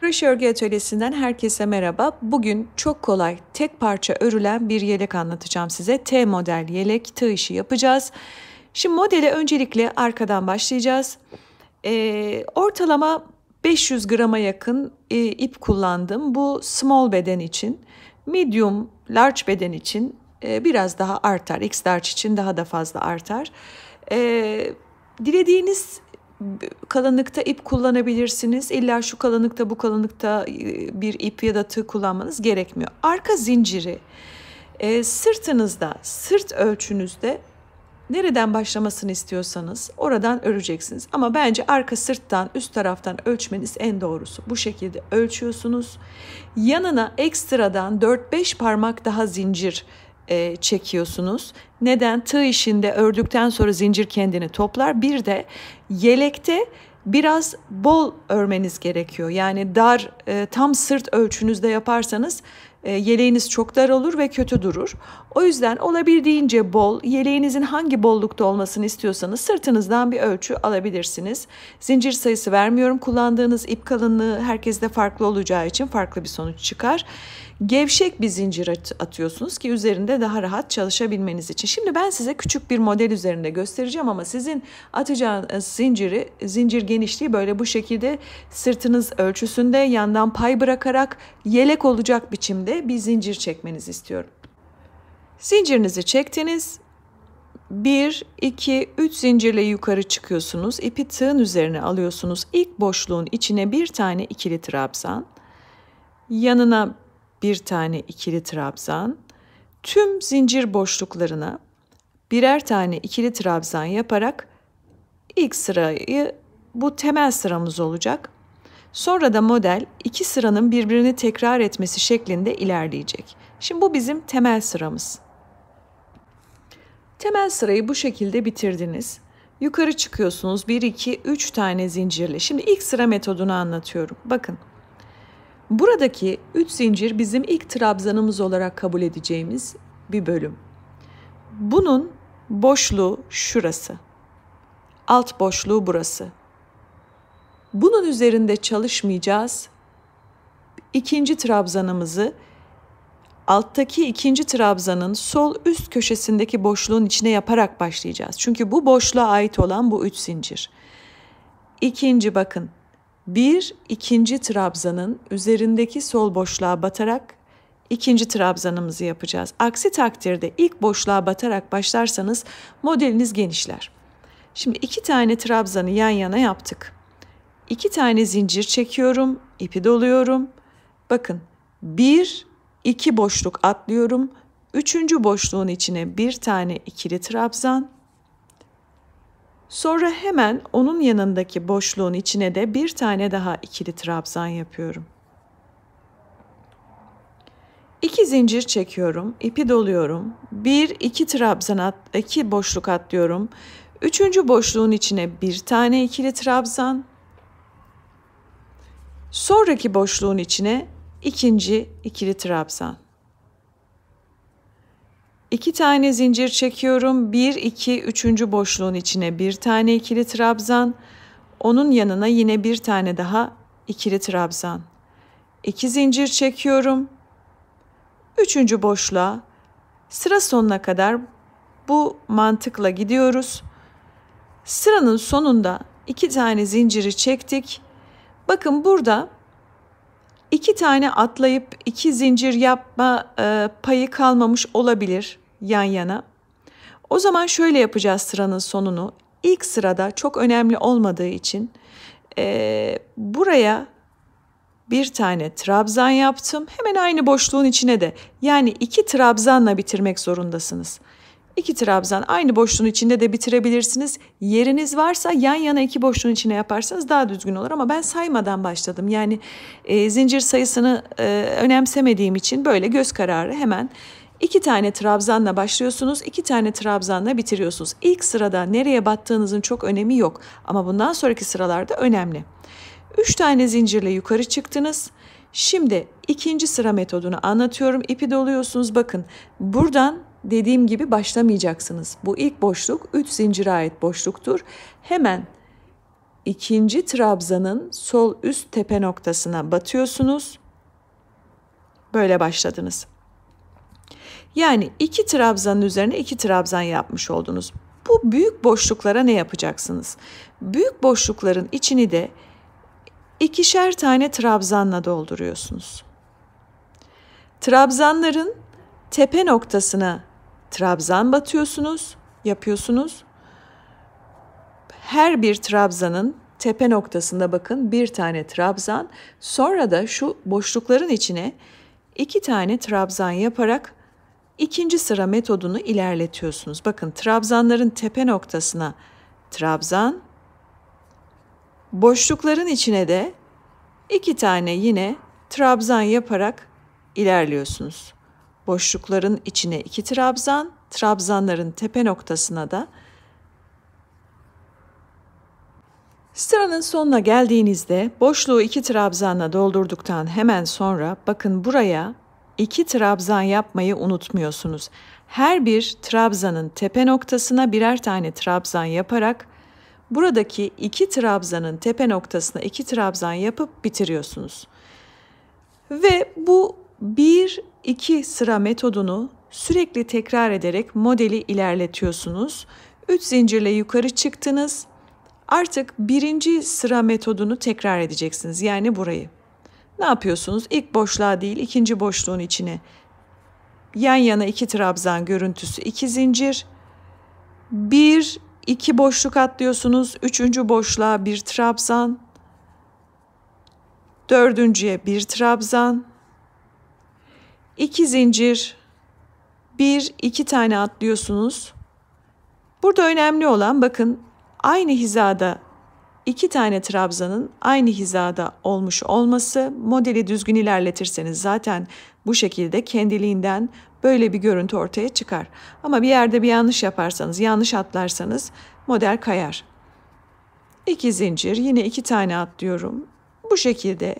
Kroşe örgü atölyesinden herkese merhaba. Bugün çok kolay, tek parça örülen bir yelek anlatacağım size. T model yelek, tığ işi yapacağız. Şimdi modele öncelikle arkadan başlayacağız. Ortalama 500 grama yakın ip kullandım. Bu small beden için, medium, large beden için biraz daha artar. X large için daha da fazla artar. Dilediğiniz kalınlıkta ip kullanabilirsiniz. İlla şu kalınlıkta, bu kalınlıkta bir ip ya da tığ kullanmanız gerekmiyor. Arka zinciri sırtınızda, sırt ölçünüzde nereden başlamasını istiyorsanız oradan öreceksiniz. Ama bence arka sırttan, üst taraftan ölçmeniz en doğrusu. Bu şekilde ölçüyorsunuz. Yanına ekstradan 4-5 parmak daha zincir çekiyorsunuz. Neden? Tığ işinde ördükten sonra zincir kendini toplar. Bir de yelekte biraz bol örmeniz gerekiyor. Yani dar, tam sırt ölçünüzde yaparsanız yeleğiniz çok dar olur ve kötü durur. O yüzden olabildiğince bol, yeleğinizin hangi bollukta olmasını istiyorsanız sırtınızdan bir ölçü alabilirsiniz. Zincir sayısı vermiyorum. Kullandığınız ip kalınlığı herkeste farklı olacağı için farklı bir sonuç çıkar. Gevşek bir zincir atıyorsunuz ki üzerinde daha rahat çalışabilmeniz için. Şimdi ben size küçük bir model üzerinde göstereceğim ama sizin atacağınız zincir genişliği böyle bu şekilde sırtınız ölçüsünde yandan pay bırakarak yelek olacak biçimde bir zincir çekmenizi istiyorum. Zincirinizi çektiniz. 1, 2, 3 zincirle yukarı çıkıyorsunuz. İpi tığın üzerine alıyorsunuz. İlk boşluğun içine bir tane ikili trabzan. Yanına bir tane ikili trabzan. Tüm zincir boşluklarına birer tane ikili trabzan yaparak ilk sırayı bu temel sıramız olacak. Sonra da model iki sıranın birbirini tekrar etmesi şeklinde ilerleyecek. Şimdi bu bizim temel sıramız. Temel sırayı bu şekilde bitirdiniz. Yukarı çıkıyorsunuz 1, 2, 3 tane zincirle. Şimdi ilk sıra metodunu anlatıyorum. Bakın. Buradaki 3 zincir bizim ilk trabzanımız olarak kabul edeceğimiz bir bölüm. Bunun boşluğu şurası. Alt boşluğu burası. Bunun üzerinde çalışmayacağız. İkinci trabzanımızı alttaki ikinci trabzanın sol üst köşesindeki boşluğun içine yaparak başlayacağız. Çünkü bu boşluğa ait olan bu 3 zincir. İkinci bakın. İkinci trabzanın üzerindeki sol boşluğa batarak ikinci trabzanımızı yapacağız. Aksi takdirde ilk boşluğa batarak başlarsanız modeliniz genişler. Şimdi 2 tane trabzanı yan yana yaptık. 2 tane zincir çekiyorum, ipi doluyorum. Bakın 1, 2 boşluk atlıyorum. 3. boşluğun içine bir tane ikili trabzan. Sonra hemen onun yanındaki boşluğun içine de bir tane daha ikili trabzan yapıyorum. 2 zincir çekiyorum, ipi doluyorum. 1, 2 trabzan 2 boşluk atlıyorum. 3. boşluğun içine bir tane ikili trabzan. Sonraki boşluğun içine ikinci ikili trabzan. 2 tane zincir çekiyorum. 1, 2, 3. boşluğun içine bir tane ikili trabzan. Onun yanına yine bir tane daha ikili trabzan. 2 zincir çekiyorum. 3. boşluğa sıra sonuna kadar bu mantıkla gidiyoruz. Sıranın sonunda 2 tane zinciri çektik. Bakın burada 2 tane atlayıp 2 zincir yapma payı kalmamış olabilir yan yana. O zaman şöyle yapacağız sıranın sonunu. İlk sırada çok önemli olmadığı için buraya bir tane trabzan yaptım. Hemen aynı boşluğun içine de yani 2 trabzanla bitirmek zorundasınız. 2 trabzan aynı boşluğun içinde de bitirebilirsiniz. Yeriniz varsa yan yana 2 boşluğun içine yaparsanız daha düzgün olur ama ben saymadan başladım. Yani zincir sayısını önemsemediğim için böyle göz kararı hemen 2 tane trabzanla başlıyorsunuz, 2 tane trabzanla bitiriyorsunuz. İlk sırada nereye battığınızın çok önemi yok ama bundan sonraki sıralarda önemli. 3 tane zincirle yukarı çıktınız. Şimdi ikinci sıra metodunu anlatıyorum. İpi doluyorsunuz. Bakın buradan dediğim gibi başlamayacaksınız. Bu ilk boşluk 3 zincire ait boşluktur. Hemen ikinci trabzanın sol üst tepe noktasına batıyorsunuz. Böyle başladınız. Yani 2 trabzanın üzerine 2 trabzan yapmış oldunuz. Bu büyük boşluklara ne yapacaksınız? Büyük boşlukların içini de 2'şer tane trabzanla dolduruyorsunuz. Trabzanların tepe noktasına trabzan yapıyorsunuz. Her bir trabzanın tepe noktasında bakın bir tane trabzan, sonra da şu boşlukların içine 2 tane trabzan yaparak ikinci sıra metodunu ilerletiyorsunuz. Bakın trabzanların tepe noktasına trabzan, boşlukların içine de 2 tane yine trabzan yaparak ilerliyorsunuz. Boşlukların içine 2 trabzan, trabzanların tepe noktasına da. Sıranın sonuna geldiğinizde boşluğu 2 trabzanla doldurduktan hemen sonra bakın buraya 2 trabzan yapmayı unutmuyorsunuz. Her bir trabzanın tepe noktasına birer tane trabzan yaparak buradaki 2 trabzanın tepe noktasına 2 trabzan yapıp bitiriyorsunuz. Ve bu 1-2 sıra metodunu sürekli tekrar ederek modeli ilerletiyorsunuz. 3 zincirle yukarı çıktınız. Artık 1. sıra metodunu tekrar edeceksiniz. Yani burayı. Ne yapıyorsunuz? İlk boşluğa değil, ikinci boşluğun içine yan yana 2 trabzan görüntüsü 2 zincir. 1-2 boşluk atlıyorsunuz. 3. boşluğa 1 trabzan. 4.'ye 1 trabzan. 2 zincir. 1-2 tane atlıyorsunuz. Burada önemli olan bakın aynı hizada 2 tane trabzanın aynı hizada olmuş olması. Modeli düzgün ilerletirseniz zaten bu şekilde kendiliğinden böyle bir görüntü ortaya çıkar. Ama bir yerde bir yanlış yaparsanız, yanlış atlarsanız model kayar. 2 zincir, yine 2 tane atlıyorum. Bu şekilde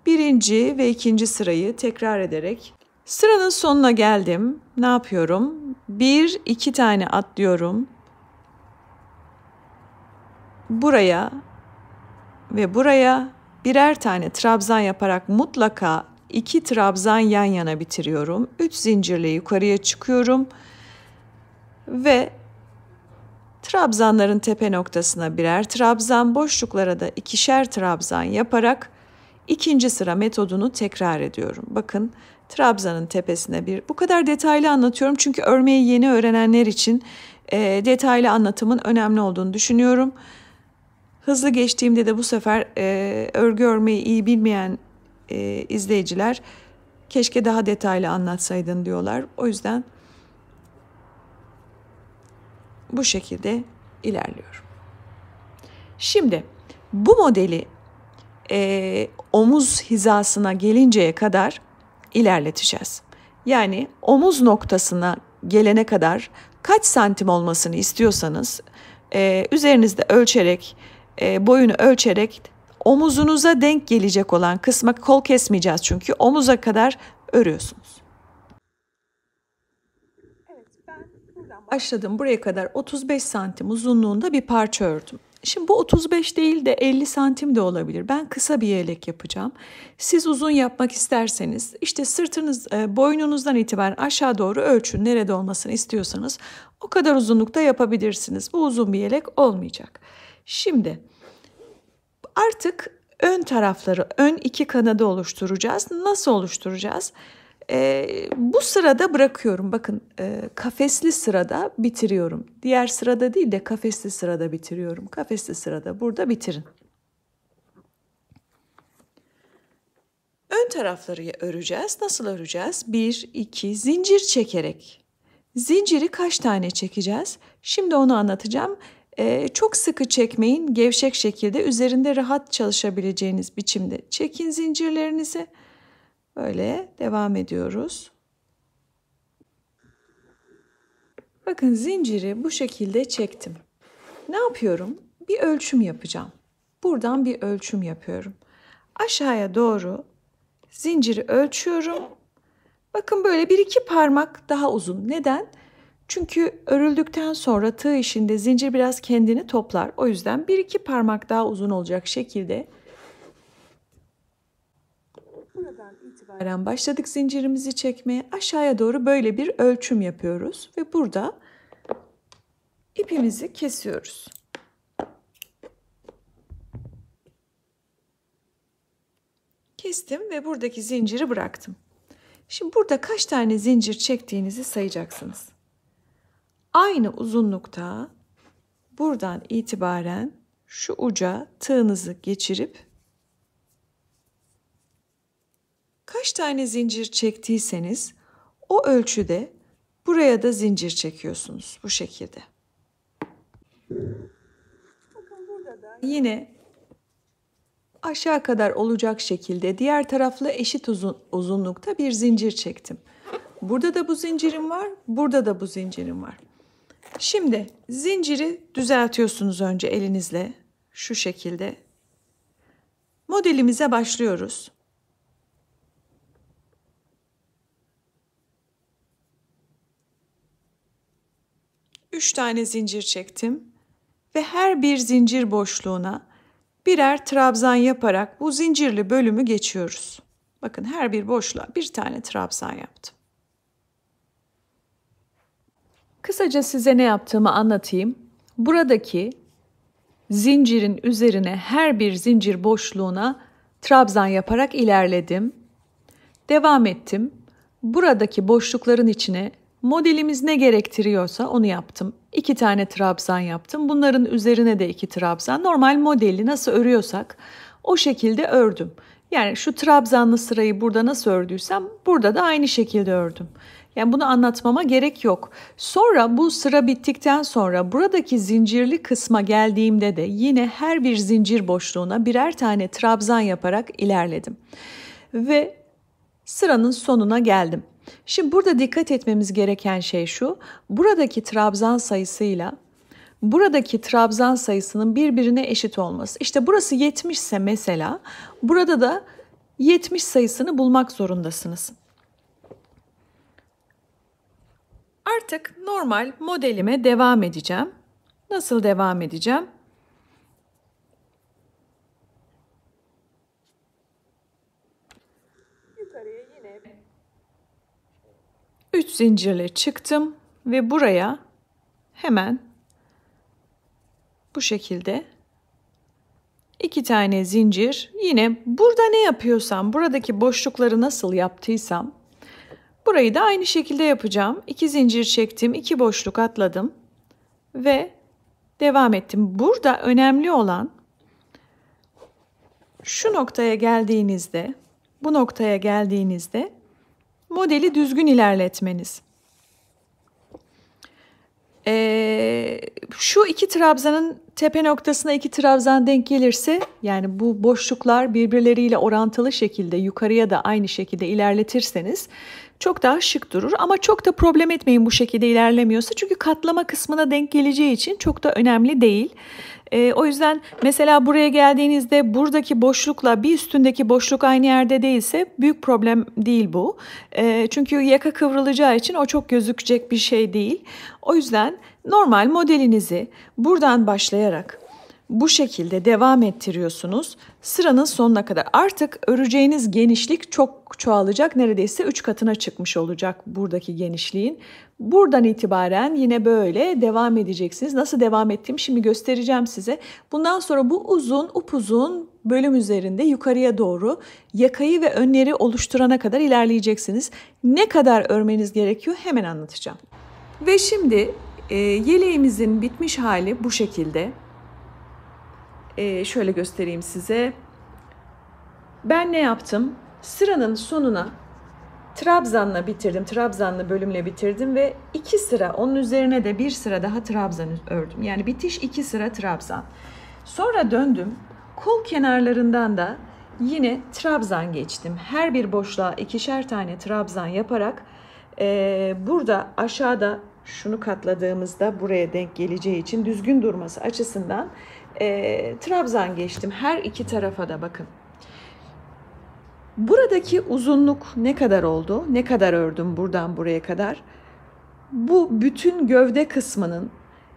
1. ve 2. sırayı tekrar ederek sıranın sonuna geldim. Ne yapıyorum? 1-2 tane atlıyorum. Buraya ve buraya birer tane trabzan yaparak mutlaka 2 trabzan yan yana bitiriyorum. 3 zincirle yukarıya çıkıyorum ve trabzanların tepe noktasına birer trabzan, boşluklara da 2'şer trabzan yaparak 2. sıra metodunu tekrar ediyorum. Bakın trabzanın tepesine bu kadar detaylı anlatıyorum çünkü örmeyi yeni öğrenenler için detaylı anlatımın önemli olduğunu düşünüyorum. Hızlı geçtiğimde de bu sefer örgü örmeyi iyi bilmeyen izleyiciler keşke daha detaylı anlatsaydın diyorlar. O yüzden bu şekilde ilerliyorum. Şimdi bu modeli omuz hizasına gelinceye kadar ilerleteceğiz. Yani omuz noktasına gelene kadar kaç santim olmasını istiyorsanız üzerinizde ölçerek, boyunu ölçerek omuzunuza denk gelecek olan kısma, kol kesmeyeceğiz çünkü omuza kadar örüyorsunuz. Evet, ben buradan başladım. Buraya kadar 35 santim uzunluğunda bir parça ördüm. Şimdi bu 35 değil de 50 santim de olabilir. Ben kısa bir yelek yapacağım. Siz uzun yapmak isterseniz işte sırtınız, boynunuzdan itibaren aşağı doğru ölçün. Nerede olmasını istiyorsanız o kadar uzunlukta yapabilirsiniz. Bu uzun bir yelek olmayacak. Şimdi artık ön tarafları, ön 2 kanadı oluşturacağız. Nasıl oluşturacağız? Bu sırada bırakıyorum. Bakın kafesli sırada bitiriyorum. Diğer sırada değil de kafesli sırada bitiriyorum. Kafesli sırada burada bitirin. Ön tarafları öreceğiz. Nasıl öreceğiz? 1-2 zincir çekerek. Zinciri kaç tane çekeceğiz? Şimdi onu anlatacağım. Çok sıkı çekmeyin. Gevşek şekilde üzerinde rahat çalışabileceğiniz biçimde çekin zincirlerinizi. Böyle devam ediyoruz. Bakın zinciri bu şekilde çektim. Ne yapıyorum? Bir ölçüm yapacağım. Buradan bir ölçüm yapıyorum. Aşağıya doğru zinciri ölçüyorum. Bakın böyle 1-2 parmak daha uzun. Neden? Çünkü örüldükten sonra tığ işinde zincir biraz kendini toplar. O yüzden bir iki parmak daha uzun olacak şekilde buradan itibaren başladık zincirimizi çekmeye. Aşağıya doğru böyle bir ölçüm yapıyoruz ve burada ipimizi kesiyoruz. Kestim ve buradaki zinciri bıraktım. Şimdi burada kaç tane zincir çektiğinizi sayacaksınız. Aynı uzunlukta buradan itibaren şu uca tığınızı geçirip kaç tane zincir çektiyseniz o ölçüde buraya da zincir çekiyorsunuz bu şekilde. Bakın burada da yine aşağı kadar olacak şekilde diğer taraflı eşit uzunlukta bir zincir çektim. Burada da bu zincirim var, burada da bu zincirim var. Şimdi zinciri düzeltiyorsunuz önce elinizle şu şekilde. Modelimize başlıyoruz. Üç tane zincir çektim ve her bir zincir boşluğuna birer trabzan yaparak bu zincirli bölümü geçiyoruz. Bakın her bir boşluğa bir tane trabzan yaptım. Kısaca size ne yaptığımı anlatayım. Buradaki zincirin üzerine her bir zincir boşluğuna trabzan yaparak ilerledim. Devam ettim. Buradaki boşlukların içine modelimiz ne gerektiriyorsa onu yaptım. 2 tane trabzan yaptım. Bunların üzerine de 2 trabzan. Normal modeli nasıl örüyorsak o şekilde ördüm. Yani şu trabzanlı sırayı burada nasıl ördüysem burada da aynı şekilde ördüm. Yani bunu anlatmama gerek yok. Sonra bu sıra bittikten sonra buradaki zincirli kısma geldiğimde de yine her bir zincir boşluğuna birer tane trabzan yaparak ilerledim. Ve sıranın sonuna geldim. Şimdi burada dikkat etmemiz gereken şey şu. Buradaki trabzan sayısıyla buradaki trabzan sayısının birbirine eşit olması. İşte burası 70 ise mesela burada da 70 sayısını bulmak zorundasınız. Artık normal modelime devam edeceğim. Nasıl devam edeceğim? Yukarıya yine 3 zincirle çıktım ve buraya hemen bu şekilde 2 tane zincir. Yine burada ne yapıyorsam, buradaki boşlukları nasıl yaptıysam burayı da aynı şekilde yapacağım. 2 zincir çektim, 2 boşluk atladım ve devam ettim. Burada önemli olan şu noktaya geldiğinizde, bu noktaya geldiğinizde modeli düzgün ilerletmeniz. Şu 2 trabzanın tepe noktasına 2 trabzan denk gelirse, yani bu boşluklar birbirleriyle orantılı şekilde yukarıya da aynı şekilde ilerletirseniz çok daha şık durur. Ama çok da problem etmeyin bu şekilde ilerlemiyorsa, çünkü katlama kısmına denk geleceği için çok da önemli değil. O yüzden mesela buraya geldiğinizde buradaki boşlukla bir üstündeki boşluk aynı yerde değilse büyük problem değil bu. Çünkü yaka kıvrılacağı için o çok gözükecek bir şey değil. O yüzden normal modelinizi buradan başlayarak bu şekilde devam ettiriyorsunuz sıranın sonuna kadar. Artık öreceğiniz genişlik çok çoğalacak. Neredeyse 3 katına çıkmış olacak buradaki genişliğin. Buradan itibaren yine böyle devam edeceksiniz. Nasıl devam ettiğimi şimdi göstereceğim size. Bundan sonra bu uzun, upuzun bölüm üzerinde yukarıya doğru yakayı ve önleri oluşturana kadar ilerleyeceksiniz. Ne kadar örmeniz gerekiyor hemen anlatacağım. Ve şimdi yeleğimizin bitmiş hali bu şekilde. Şöyle göstereyim size. Ben ne yaptım? Sıranın sonuna trabzanla bitirdim. Trabzanlı bölümle bitirdim ve 2 sıra, onun üzerine de 1 sıra daha trabzan ördüm. Yani bitiş 2 sıra trabzan. Sonra döndüm. Kol kenarlarından da yine trabzan geçtim. Her bir boşluğa 2'şer tane trabzan yaparak burada aşağıda şunu katladığımızda buraya denk geleceği için düzgün durması açısından trabzan geçtim. Her iki tarafa da bakın. Buradaki uzunluk ne kadar oldu? Ne kadar ördüm buradan buraya kadar? bu bütün gövde kısmının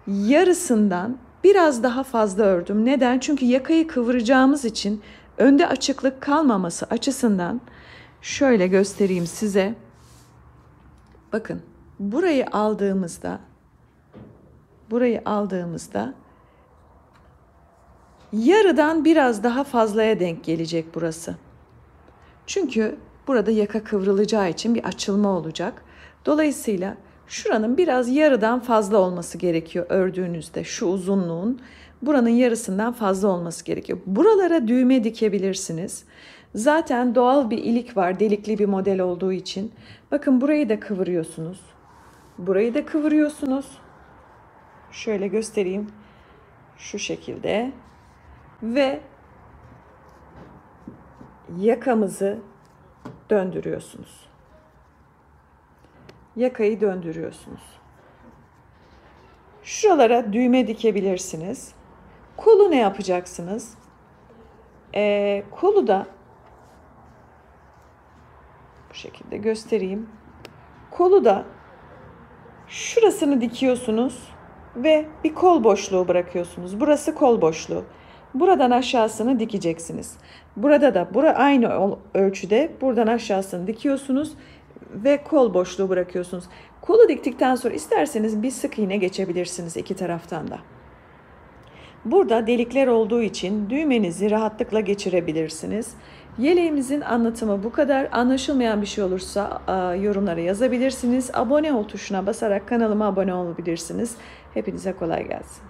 yarısından biraz daha fazla ördüm. Neden? Çünkü yakayı kıvıracağımız için önde açıklık kalmaması açısından şöyle göstereyim size. Bakın burayı aldığımızda yarıdan biraz daha fazlaya denk gelecek burası. Çünkü burada yaka kıvrılacağı için bir açılma olacak. Dolayısıyla şuranın biraz yarıdan fazla olması gerekiyor ördüğünüzde. Şu uzunluğun buranın yarısından fazla olması gerekiyor. Buralara düğme dikebilirsiniz. Zaten doğal bir ilik var, delikli bir model olduğu için. Bakın burayı da kıvırıyorsunuz. Burayı da kıvırıyorsunuz. Şöyle göstereyim. Şu şekilde. Ve yakamızı döndürüyorsunuz. Yakayı döndürüyorsunuz. Şuralara düğme dikebilirsiniz. Kolu ne yapacaksınız? Kolu da bu şekilde göstereyim. Kolu da şurasını dikiyorsunuz ve bir kol boşluğu bırakıyorsunuz. Burası kol boşluğu. Buradan aşağısını dikeceksiniz. Burada da aynı ölçüde buradan aşağısını dikiyorsunuz ve kol boşluğu bırakıyorsunuz. Kolu diktikten sonra isterseniz bir sık iğne geçebilirsiniz iki taraftan da. Burada delikler olduğu için düğmenizi rahatlıkla geçirebilirsiniz. Yeleğimizin anlatımı bu kadar. Anlaşılmayan bir şey olursa yorumlara yazabilirsiniz. Abone ol tuşuna basarak kanalıma abone olabilirsiniz. Hepinize kolay gelsin.